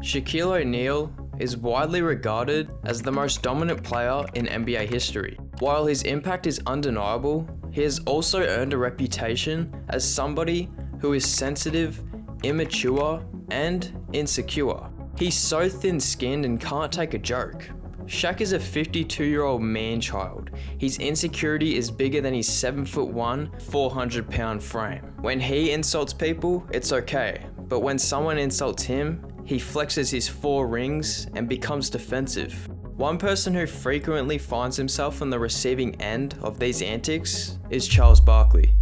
Shaquille O'Neal is widely regarded as the most dominant player in NBA history. While his impact is undeniable, he has also earned a reputation as somebody who is sensitive, immature, and insecure. He's so thin-skinned and can't take a joke. Shaq is a 52-year-old man-child. His insecurity is bigger than his 7'1", 400-pound frame. When he insults people, it's okay, but when someone insults him, he flexes his 4 rings and becomes defensive. One person who frequently finds himself on the receiving end of these antics is Charles Barkley.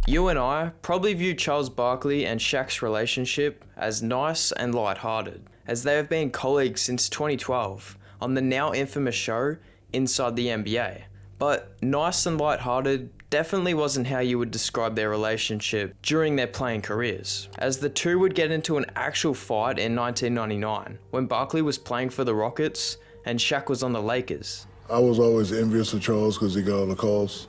You and I probably view Charles Barkley and Shaq's relationship as nice and lighthearted, as they have been colleagues since 2012 on the now infamous show Inside the NBA. But nice and lighthearted definitely wasn't how you would describe their relationship during their playing careers, as the two would get into an actual fight in 1999 when Barkley was playing for the Rockets and Shaq was on the Lakers. I was always envious of Charles because he got all the calls.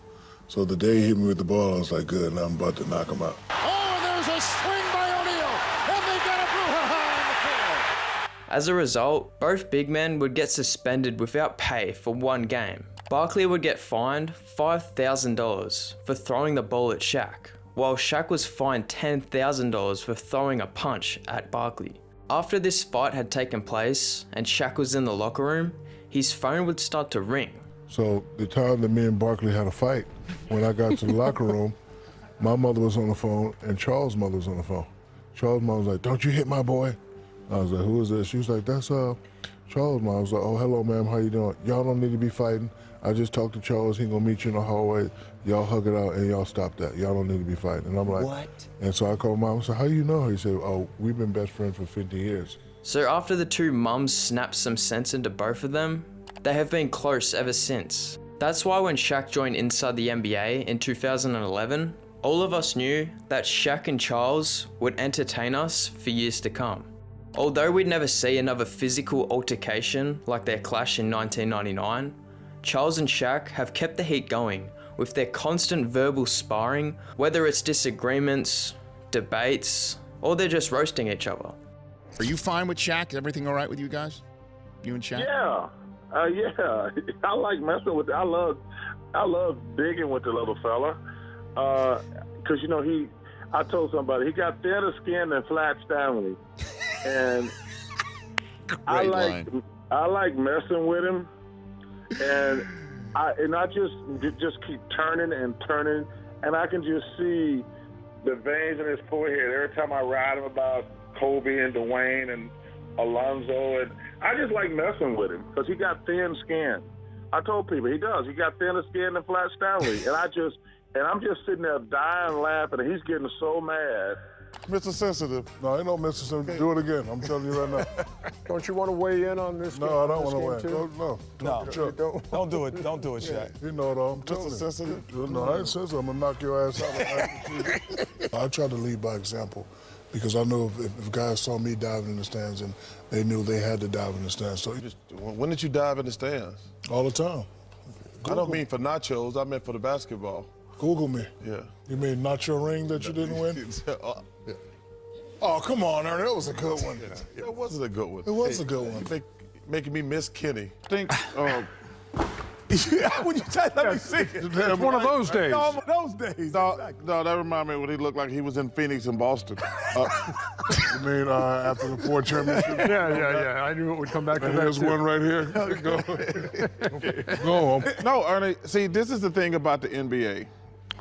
So the day he hit me with the ball, I was like, good, now I'm about to knock him out. Oh, and there's a swing by O'Neal, and they got a brouhaha on the floor. As a result, both big men would get suspended without pay for one game. Barkley would get fined $5,000 for throwing the ball at Shaq, while Shaq was fined $10,000 for throwing a punch at Barkley. After this fight had taken place and Shaq was in the locker room, his phone would start to ring. So the time that me and Barkley had a fight, when I got to the locker room, my mother was on the phone and Charles' mother was on the phone. Charles' mom was like, don't you hit my boy. I was like, who is this? She was like, that's Charles' mom. I was like, oh, hello, ma'am, how you doing? Y'all don't need to be fighting. I just talked to Charles, he gonna meet you in the hallway. Y'all hug it out and y'all stop that. Y'all don't need to be fighting. And I'm like, what? And so I called mom and said, how you know her? He said, oh, we've been best friends for 50 years. So after the two mums snapped some sense into both of them, they have been close ever since. That's why when Shaq joined Inside the NBA in 2011, all of us knew that Shaq and Charles would entertain us for years to come. Although we'd never see another physical altercation like their clash in 1999, Charles and Shaq have kept the heat going with their constant verbal sparring, whether it's disagreements, debates, or they're just roasting each other. Are you fine with Shaq? Everything all right with you guys? You and Shaq? Yeah. Yeah, I like messing with. I love digging with the little fella, cause you know I told somebody he got thinner skin than Flat Stanley, and I like messing with him, and I just keep turning and turning, and I can just see the veins in his forehead every time I ride him about Kobe and Dwayne and Alonzo, and I just like messing with him because he got thin skin. I told people he does. He got thinner skin than Flat Stanley, and I'm just sitting there dying laughing, and he's getting so mad. Mr. Sensitive. No, ain't no Mr. Sensitive. Do it again. I'm telling you right now. Don't you want to weigh in on this? No, I don't want to weigh in. Don't do it. Don't do it, Shaq. You know it all. I'm telling you. Mr. Sensitive. No, I ain't sensitive. I'm going to knock your ass out. I try to lead by example. Because I know if guys saw me diving in the stands and they knew they had to dive in the stands. So when did you dive in the stands? All the time. I don't mean for nachos, I meant for the basketball. Google me. Yeah. You mean nacho ring that you didn't win? Yeah. Oh, come on, Ernie, that was a good one. Yeah, it wasn't a good one. It was a good one. Making me miss Kenny. Think, When you say, let me see it. it's one of those days. No, those days. No, exactly. no, that reminded me of what he looked like he was in Phoenix and Boston. You mean after the 4 championships? Yeah. I knew it would come back to that. There's one right here. Go on. No, Ernie, see, this is the thing about the NBA.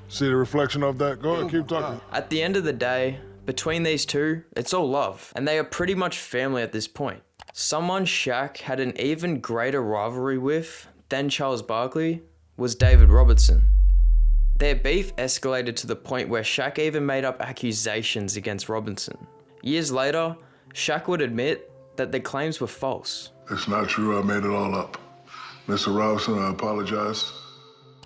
See the reflection of that? Go ahead, keep talking. At the end of the day, between these two, it's all love, and they are pretty much family at this point. Someone Shaq had an even greater rivalry with than Charles Barkley was David Robertson. Their beef escalated to the point where Shaq even made up accusations against Robinson. Years later, Shaq would admit that the claims were false. It's not true, I made it all up. Mr. Robinson, I apologize.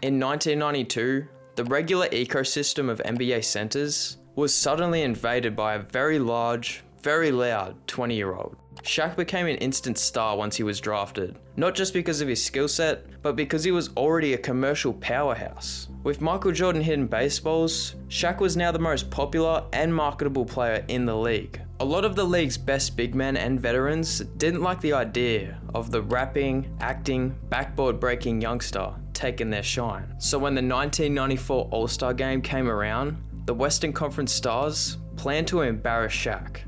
In 1992, the regular ecosystem of NBA centers was suddenly invaded by a very large, very loud 20-year-old. Shaq became an instant star once he was drafted, not just because of his skill set, but because he was already a commercial powerhouse. With Michael Jordan hitting baseballs, Shaq was now the most popular and marketable player in the league. A lot of the league's best big men and veterans didn't like the idea of the rapping, acting, backboard breaking youngster taking their shine. So when the 1994 All-Star Game came around, the Western Conference Stars planned to embarrass Shaq,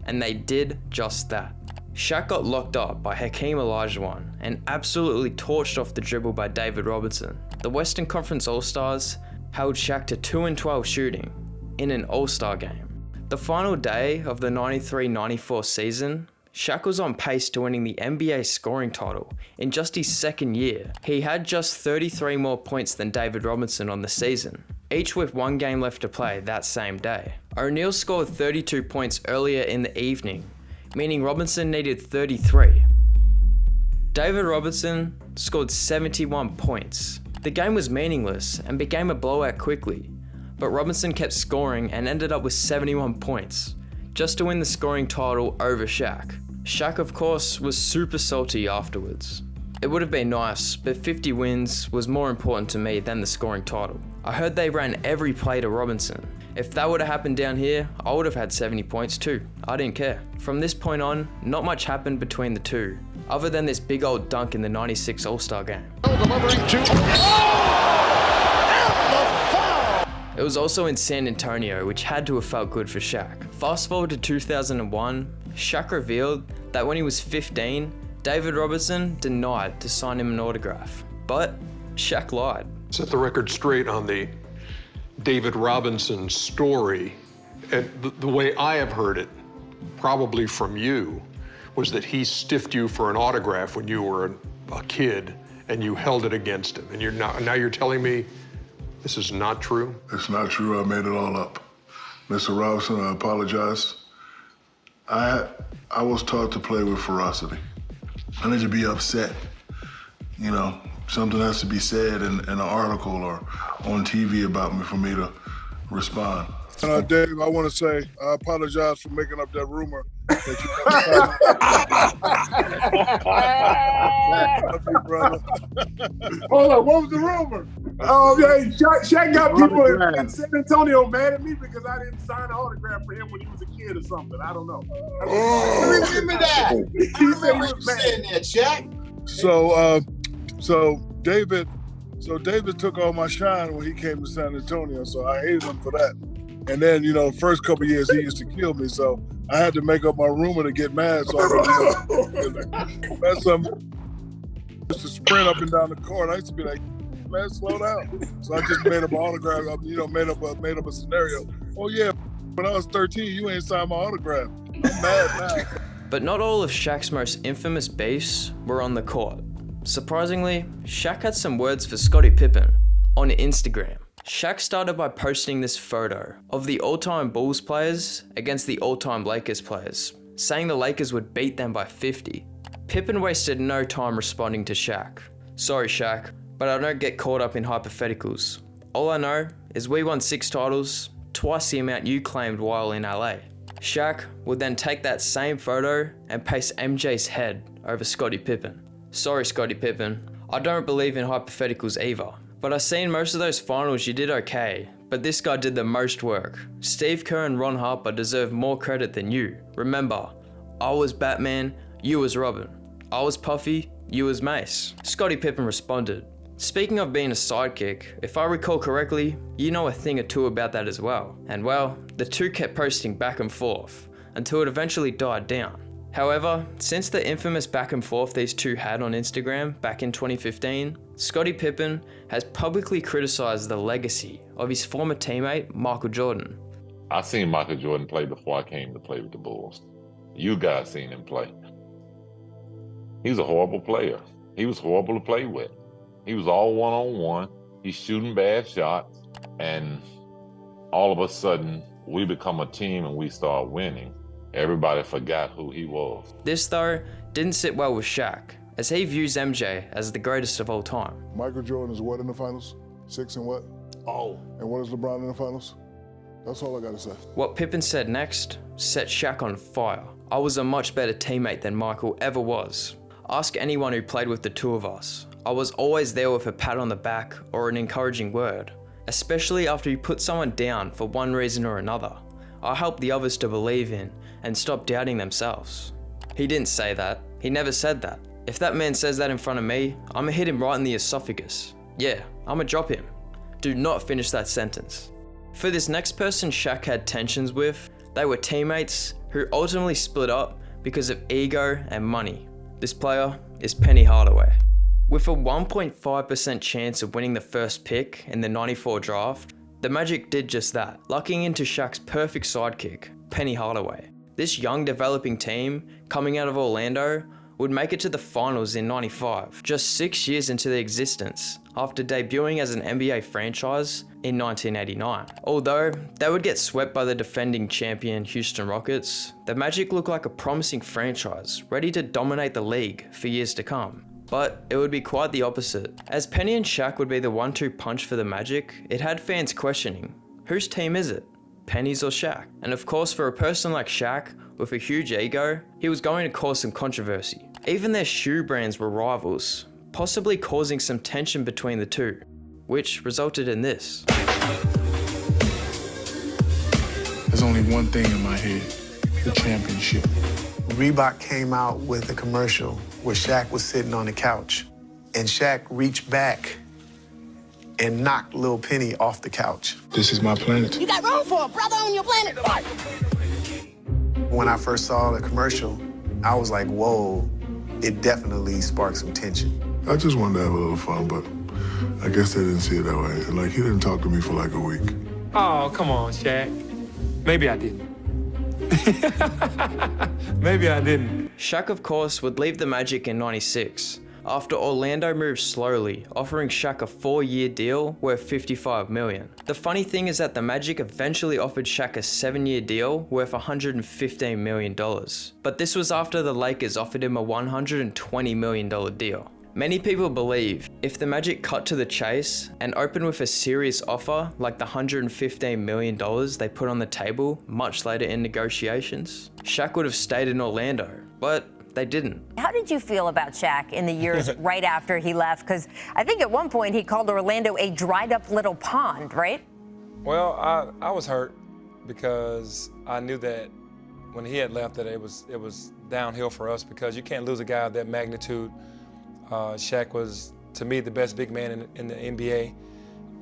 and they did just that. Shaq got locked up by Hakeem Olajuwon and absolutely torched off the dribble by David Robinson. The Western Conference All-Stars held Shaq to 2-12 shooting in an All-Star Game. The final day of the 93-94 season, Shaq was on pace to winning the NBA scoring title in just his second year. He had just 33 more points than David Robinson on the season, each with one game left to play that same day. O'Neal scored 32 points earlier in the evening, meaning Robinson needed 33. David Robinson scored 71 points. The game was meaningless and became a blowout quickly, but Robinson kept scoring and ended up with 71 points, just to win the scoring title over Shaq. Shaq, of course, was super salty afterwards. It would have been nice, but 50 wins was more important to me than the scoring title. I heard they ran every play to Robinson. If that would have happened down here, I would have had 70 points too. I didn't care. From this point on, not much happened between the two, other than this big old dunk in the 96 All-Star Game. It was also in San Antonio, which had to have felt good for Shaq. Fast forward to 2001, Shaq revealed that when he was 15, David Robinson denied to sign him an autograph. But Shaq lied. Set the record straight on the David Robinson story. And the way I have heard it, probably from you, was that he stiffed you for an autograph when you were a kid and you held it against him. And now you're telling me this is not true? It's not true. I made it all up. Mr. Robinson, I apologize. I was taught to play with ferocity. I need to be upset. You know, something has to be said in an article or on TV about me for me to respond. Dave, I want to say I apologize for making up that rumor that you love you, brother. Hold on, what was the rumor? Oh, yeah, Shaq got people in San Antonio mad at me because I didn't sign an autograph for him when he was a kid or something. I don't know. I remember that. He said he was mad. Saying that, Shaq. So David took all my shine when he came to San Antonio, so I hated him for that. And then, you know, the first couple of years he used to kill me, so I had to make up my rumor to get mad. So that's used to sprint up and down the court. I used to be like, man, slow down. So I just made up an autograph. You know, made up a scenario. Oh yeah, when I was 13, you ain't signed my autograph. I'm mad now. But not all of Shaq's most infamous beefs were on the court. Surprisingly, Shaq had some words for Scottie Pippen on Instagram. Shaq started by posting this photo of the all-time Bulls players against the all-time Lakers players, saying the Lakers would beat them by 50. Pippen wasted no time responding to Shaq. Sorry Shaq, but I don't get caught up in hypotheticals. All I know is we won 6 titles, twice the amount you claimed while in LA. Shaq would then take that same photo and paste MJ's head over Scottie Pippen. Sorry Scottie Pippen, I don't believe in hypotheticals either. But I seen most of those finals you did okay, but this guy did the most work. Steve Kerr and Ron Harper deserve more credit than you. Remember, I was Batman, you was Robin. I was Puffy, you was Mace. Scottie Pippen responded. Speaking of being a sidekick, if I recall correctly, you know a thing or two about that as well. And well, the two kept posting back and forth until it eventually died down. However, since the infamous back and forth these two had on Instagram back in 2015, Scottie Pippen has publicly criticized the legacy of his former teammate, Michael Jordan. I seen Michael Jordan play before I came to play with the Bulls. You guys seen him play. He's a horrible player. He was horrible to play with. He was all one-on-one. He's shooting bad shots. And all of a sudden, we become a team and we start winning. Everybody forgot who he was. This, though, didn't sit well with Shaq, as he views MJ as the greatest of all time. Michael Jordan is what in the finals? 6 and what? Oh. And what is LeBron in the finals? That's all I gotta say. What Pippen said next set Shaq on fire. I was a much better teammate than Michael ever was. Ask anyone who played with the two of us. I was always there with a pat on the back or an encouraging word, especially after you put someone down for one reason or another. I helped the others to believe in and stop doubting themselves. He didn't say that. He never said that. If that man says that in front of me, I'ma hit him right in the esophagus. Yeah, I'ma drop him. Do not finish that sentence. For this next person Shaq had tensions with, they were teammates who ultimately split up because of ego and money. This player is Penny Hardaway. With a 1.5% chance of winning the first pick in the '94 draft, the Magic did just that, lucking into Shaq's perfect sidekick, Penny Hardaway. This young developing team, coming out of Orlando, would make it to the finals in '95, just 6 years into their existence, after debuting as an NBA franchise in 1989. Although they would get swept by the defending champion Houston Rockets, the Magic looked like a promising franchise, ready to dominate the league for years to come. But it would be quite the opposite. As Penny and Shaq would be the 1-2 punch for the Magic, it had fans questioning, whose team is it? Penny's or Shaq? And of course, for a person like Shaq, with a huge ego, he was going to cause some controversy. Even their shoe brands were rivals, possibly causing some tension between the two, which resulted in this. There's only one thing in my head, the championship. Reebok came out with a commercial where Shaq was sitting on the couch, and Shaq reached back and knocked Lil Penny off the couch. This is my planet. You got room for a brother on your planet. When I first saw the commercial, I was like, whoa, it definitely sparked some tension. I just wanted to have a little fun, but I guess they didn't see it that way. Like, he didn't talk to me for like a week. Oh, come on, Shaq. Maybe I didn't. Maybe I didn't. Shaq, of course, would leave the Magic in '96, after Orlando moved slowly, offering Shaq a 4-year deal worth $55 million. The funny thing is that the Magic eventually offered Shaq a 7-year deal worth $115 million. But this was after the Lakers offered him a $120 million deal. Many people believe if the Magic cut to the chase and opened with a serious offer like the $115 million they put on the table much later in negotiations, Shaq would have stayed in Orlando, but they didn't. How did you feel about Shaq in the years right after he left? Because I think at one point he called Orlando a dried up little pond, right? Well, I was hurt because I knew that when he had left that it was downhill for us, because you can't lose a guy of that magnitude. Shaq was, to me, the best big man in the NBA.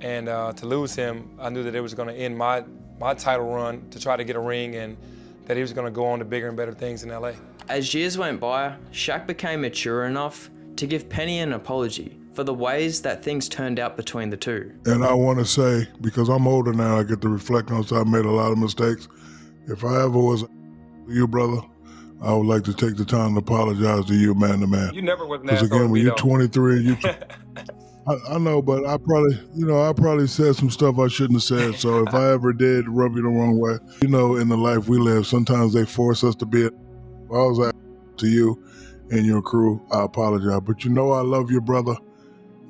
And to lose him, I knew that it was going to end my title run to try to get a ring, and that he was going to go on to bigger and better things in LA. As years went by, Shaq became mature enough to give Penny an apology for the ways that things turned out between the two. And I want to say, because I'm older now, I get to reflect on, so I made a lot of mistakes. If I ever was you, brother, I would like to take the time to apologize to you, man to man. You never was an asshole. Because again, when you're 23 and you, I know, but I probably said some stuff I shouldn't have said. So if I ever did rub you the wrong way, in the life we live, sometimes they force us to be. If I was to you and your crew, I apologize. But I love you, brother.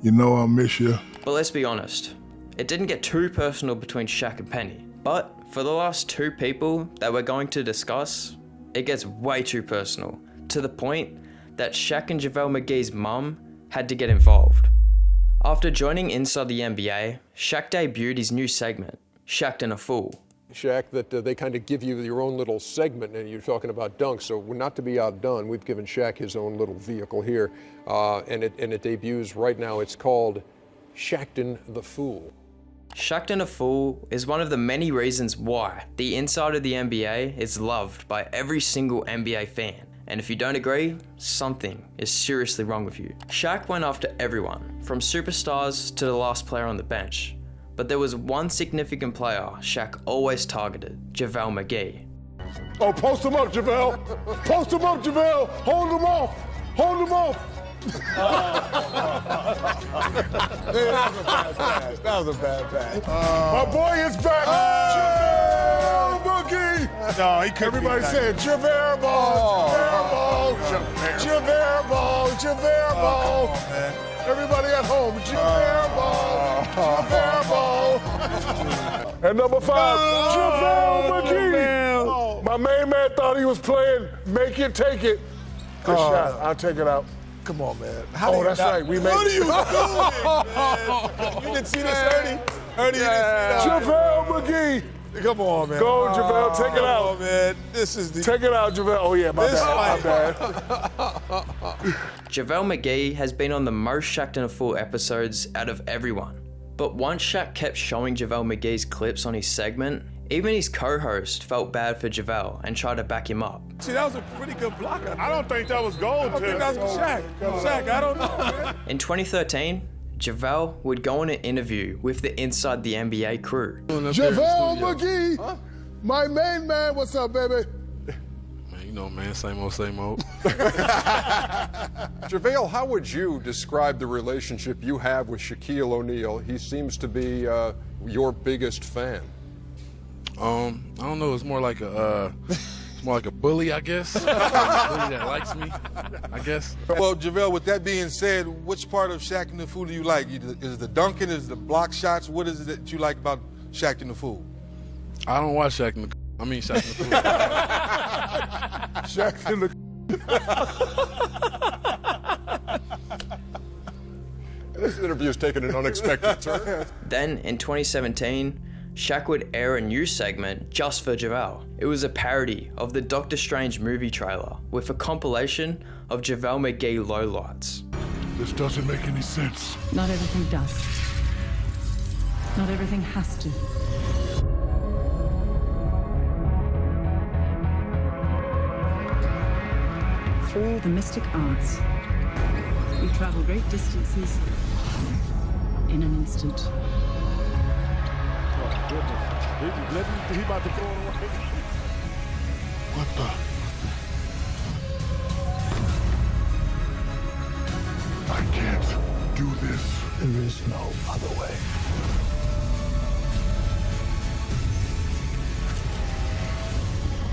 I miss you. But let's be honest, it didn't get too personal between Shaq and Penny. But for the last two people that we're going to discuss, it gets way too personal, to the point that Shaq and JaVale McGee's mum had to get involved. After joining Inside the NBA, Shaq debuted his new segment, Shaq'd in a Fool. Shaq, that they kind of give you your own little segment, and you're talking about dunks, so we're not to be outdone. We've given Shaq his own little vehicle here, and it debuts right now. It's called Shaq'd in the Fool. Shaq'd in a Fool is one of the many reasons why the Inside of the NBA is loved by every single NBA fan. And if you don't agree, something is seriously wrong with you. Shaq went after everyone, from superstars to the last player on the bench. But there was one significant player Shaq always targeted, JaVale McGee. Oh, post him up, JaVale. Post him up, JaVale. Hold him off. Hold him off. That was a bad pass. My boy is back. JaVale McGee. No, he couldn't. Everybody said JaVale ball. JaVale ball. JaVale ball. Oh, man. Everybody at home, JaVale ball. JaVale ball. And number 5, JaVale McGee. My main man thought he was playing make it, take it. Good shot. I'll take it out. Come on, man. That's right. We made What are it. you doing, man? You didn't see this, Ernie? Ernie, you didn't see that. JaVale McGee. Come on, man. Go, JaVale, take it out. Come on, man. This is the... Take it out, JaVale. Oh, yeah, my bad. JaVale McGee has been on the most Shaqtin' a Fool episodes out of everyone. But once Shaq kept showing JaVale McGee's clips on his segment, even his co-host felt bad for JaVale and tried to back him up. See, that was a pretty good blocker. I don't think that was gold, I don't think that was Shaq. Shaq, I don't know, man. In 2013, JaVale would go on an interview with the Inside the NBA crew. JaVale McGee, my main man, what's up, baby? Man, you know, man, same old, same old. JaVale, how would you describe the relationship you have with Shaquille O'Neal? He seems to be your biggest fan. I don't know. It's more like a bully, I guess. A bully that likes me, I guess. Well, JaVale, with that being said, which part of Shaqtin' a Fool do you like? Is it the dunking? Is it the block shots? What is it that you like about Shaqtin' a Fool? I don't watch Shaqtin' the Fool. Shaqtin' the This interview's taken an unexpected turn. Then, in 2017, Shaq would air a new segment just for JaVale. It was a parody of the Doctor Strange movie trailer with a compilation of JaVale McGee lowlights. This doesn't make any sense. Not everything does. Not everything has to. Through the mystic arts, we travel great distances in an instant. He about to throw it away. What the? I can't do this. There is no other way.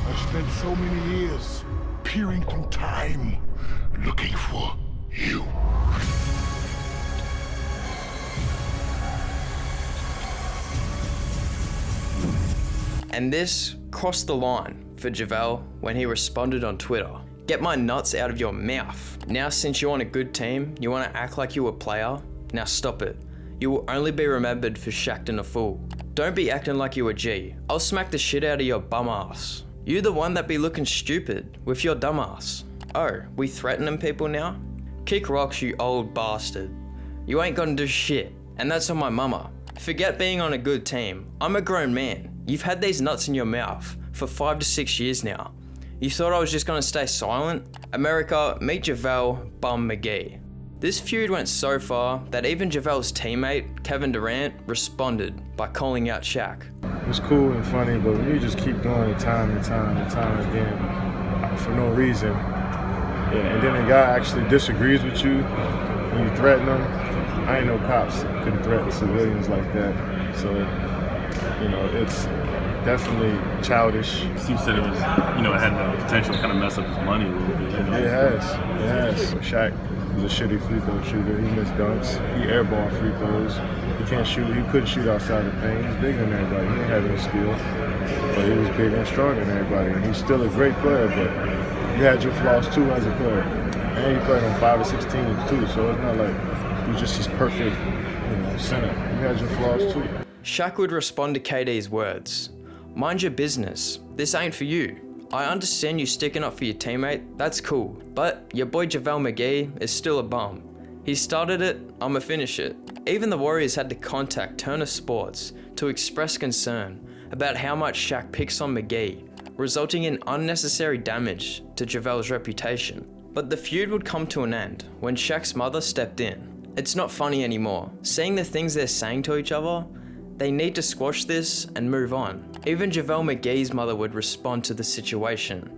I spent so many years peering through time, looking for you. And this crossed the line for JaVale when he responded on Twitter. Get my nuts out of your mouth. Now since you're on a good team, you want to act like you're a player? Now stop it. You will only be remembered for Shaqtin' a Fool. Don't be acting like you a G. I'll smack the shit out of your bum ass. You the one that be looking stupid with your dumb ass. Oh, we threatening people now? Kick rocks, you old bastard. You ain't gonna do shit. And that's on my mama. Forget being on a good team. I'm a grown man. You've had these nuts in your mouth for 5 to 6 years now. You thought I was just gonna stay silent? America, meet JaVale Bum McGee. This feud went so far that even JaVale's teammate, Kevin Durant, responded by calling out Shaq. It's cool and funny, but when you just keep doing it time and time and time again for no reason, and then a guy actually disagrees with you when you threaten him, I ain't no cops couldn't threaten civilians like that. So, you know, it's definitely childish. Steve said it was, you know, it had the potential to kind of mess up his money a little bit. You know? It has. Shaq was a shitty free throw shooter. He missed dunks. He airballed free throws. He can't shoot. He couldn't shoot outside the paint. He's bigger than everybody. He didn't have any skill, but he was bigger and stronger than everybody. And he's still a great player, but you had your flaws too as a player. And he played on 5 or 6 teams too, so it's not like he was just his perfect, center. You had your flaws too. Shaq would respond to KD's words. Mind your business. This ain't for you. I understand you sticking up for your teammate, that's cool, but your boy JaVale McGee is still a bum. He started it, I'ma finish it. Even the Warriors had to contact Turner Sports to express concern about how much Shaq picks on McGee, resulting in unnecessary damage to JaVale's reputation. But the feud would come to an end when Shaq's mother stepped in. It's not funny anymore. Seeing the things they're saying to each other, they need to squash this and move on. Even JaVale McGee's mother would respond to the situation,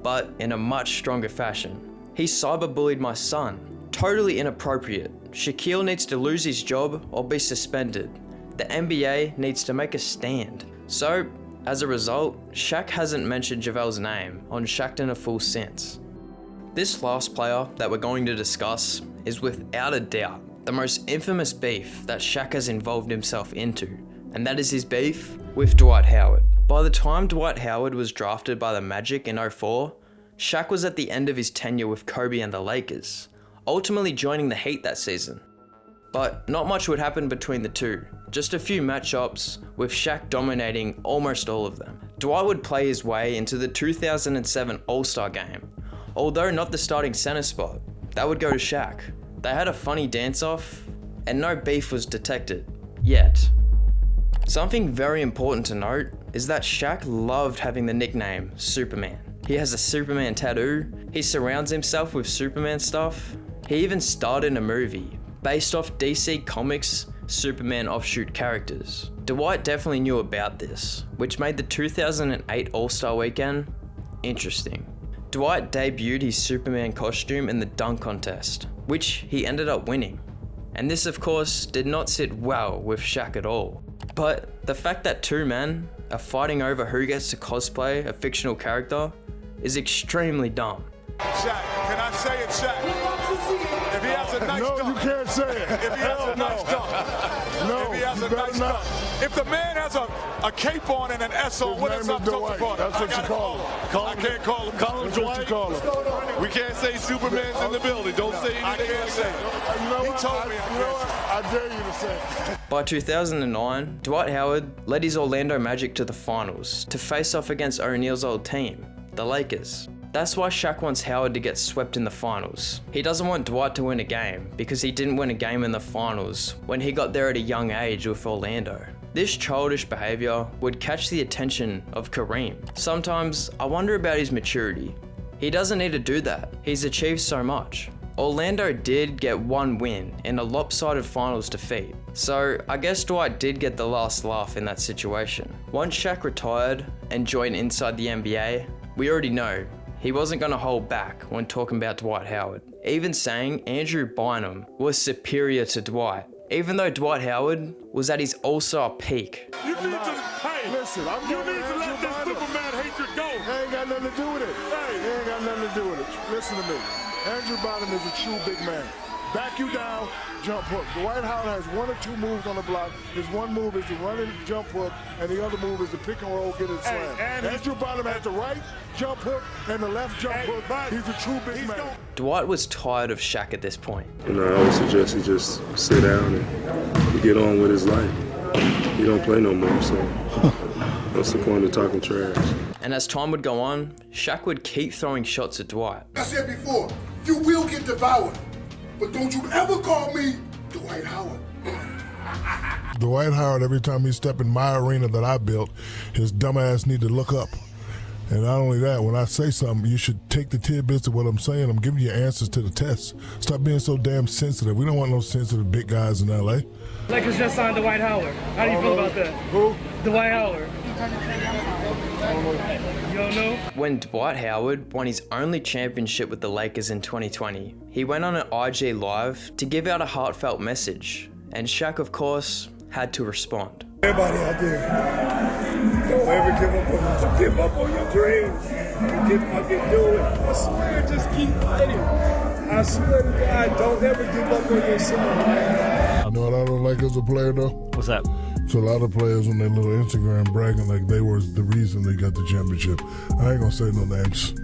but in a much stronger fashion. He cyberbullied my son. Totally inappropriate. Shaquille needs to lose his job or be suspended. The NBA needs to make a stand. So, as a result, Shaq hasn't mentioned JaVale's name on Shaqtin' a Fool since. This last player that we're going to discuss is without a doubt the most infamous beef that Shaq has involved himself into, and that is his beef with Dwight Howard. By the time Dwight Howard was drafted by the Magic in 2004, Shaq was at the end of his tenure with Kobe and the Lakers, ultimately joining the Heat that season. But not much would happen between the two. Just a few matchups, with Shaq dominating almost all of them. Dwight would play his way into the 2007 All-Star game, although not the starting center spot. That would go to Shaq. They had a funny dance-off, and no beef was detected, yet. Something very important to note is that Shaq loved having the nickname Superman. He has a Superman tattoo, he surrounds himself with Superman stuff, he even starred in a movie based off DC Comics Superman offshoot characters. Dwight definitely knew about this, which made the 2008 All-Star Weekend interesting. Dwight debuted his Superman costume in the dunk contest, which he ended up winning. And this of course did not sit well with Shaq at all. But the fact that two men are fighting over who gets to cosplay a fictional character is extremely dumb. Shaq, can I say it, Shaq? If he has a nice no, dunk. you can't say it. If he has a nice dunk. No, if he has a nice dunk. If the man has a cape on and an S on, what is up, Dwight? That's what you call him. I can't call him. Call him Dwight. We can't say Superman's in the building. Don't say anything. I can't say it. He told me I dare you to say it. By 2009, Dwight Howard led his Orlando Magic to the finals to face off against O'Neal's old team, the Lakers. That's why Shaq wants Howard to get swept in the finals. He doesn't want Dwight to win a game because he didn't win a game in the finals when he got there at a young age with Orlando. This childish behavior would catch the attention of Kareem. Sometimes I wonder about his maturity. He doesn't need to do that. He's achieved so much. Orlando did get one win in a lopsided finals defeat, so I guess Dwight did get the last laugh in that situation. Once Shaq retired and joined inside the NBA, we already know he wasn't going to hold back when talking about Dwight Howard, even saying Andrew Bynum was superior to Dwight, even though Dwight Howard was at his All-Star peak. You need to, hey, listen, you need to let this Superman hatred go. It ain't got nothing to do with it. Hey. It ain't got nothing to do with it. Listen to me. Andrew Bynum is a true big man. Back you down, jump hook. Dwight Howard has one or two moves on the block. His one move is to run and jump hook, and the other move is to pick and roll, get it slam. Andrew Bynum has the right jump hook and the left jump hook. He's a true big man. Dwight was tired of Shaq at this point. I would suggest he just sit down and get on with his life. He don't play no more, so what's the point of talking trash? And as time would go on, Shaq would keep throwing shots at Dwight. I said before, you will get devoured. But don't you ever call me Dwight Howard. Dwight Howard, every time he step in my arena that I built, his dumb ass need to look up. And not only that, when I say something, you should take the tidbits of what I'm saying. I'm giving you answers to the test. Stop being so damn sensitive. We don't want no sensitive big guys in LA. Lakers just signed Dwight Howard. How do you feel about that? Who? Dwight Howard. You don't know? When Dwight Howard won his only championship with the Lakers in 2020, he went on an IG Live to give out a heartfelt message, and Shaq, of course, had to respond. Everybody out there, don't ever give up on your dreams. You can fucking do it. I swear, just keep fighting. I swear to God, don't ever give up on yourself. You know what I don't like as a player, though? What's that? So a lot of players on their little Instagram bragging like they were the reason they got the championship. I ain't gonna say no names.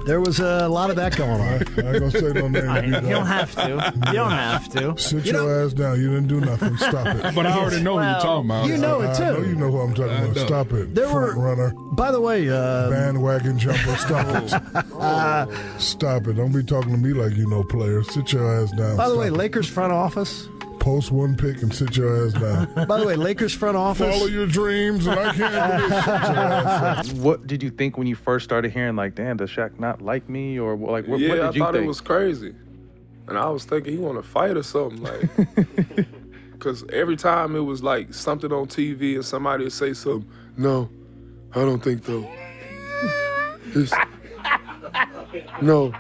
There was a lot of that going on. I ain't gonna say no names. You don't have to. You don't have to. Sit your ass down. You didn't do nothing. Stop it. But I already know who you're talking about. You know it too. I know you know who I'm talking about. Stop it. There Front runner. By the way, bandwagon jumper. Stop it. Stop it. Don't be talking to me like you know players. Sit your ass down. By the way, Lakers front office. Post one pick and sit your ass down. By the way, Lakers front office. Follow your dreams, and I can't believe sit your ass down. What did you think when you first started hearing, like, damn, does Shaq not like me? Or, like, what did you think? I thought it was crazy. And I was thinking he want to fight or something, like. Because every time it was, like, something on TV and somebody would say something, no, I don't think so. No.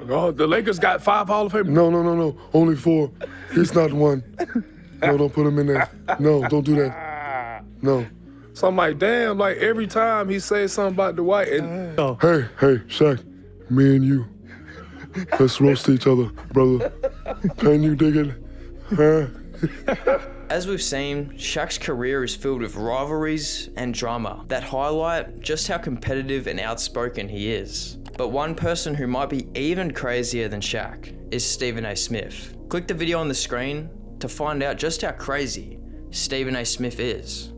Oh, the Lakers got 5 Hall of Famers. No. Only 4. He's not one. No, don't put him in there. No, don't do that. No. So I'm like, damn, like every time he says something about Dwight, and hey, Shaq, me and you, let's roast each other, brother. Can you dig it? Huh? As we've seen, Shaq's career is filled with rivalries and drama that highlight just how competitive and outspoken he is. But one person who might be even crazier than Shaq is Stephen A. Smith. Click the video on the screen to find out just how crazy Stephen A. Smith is.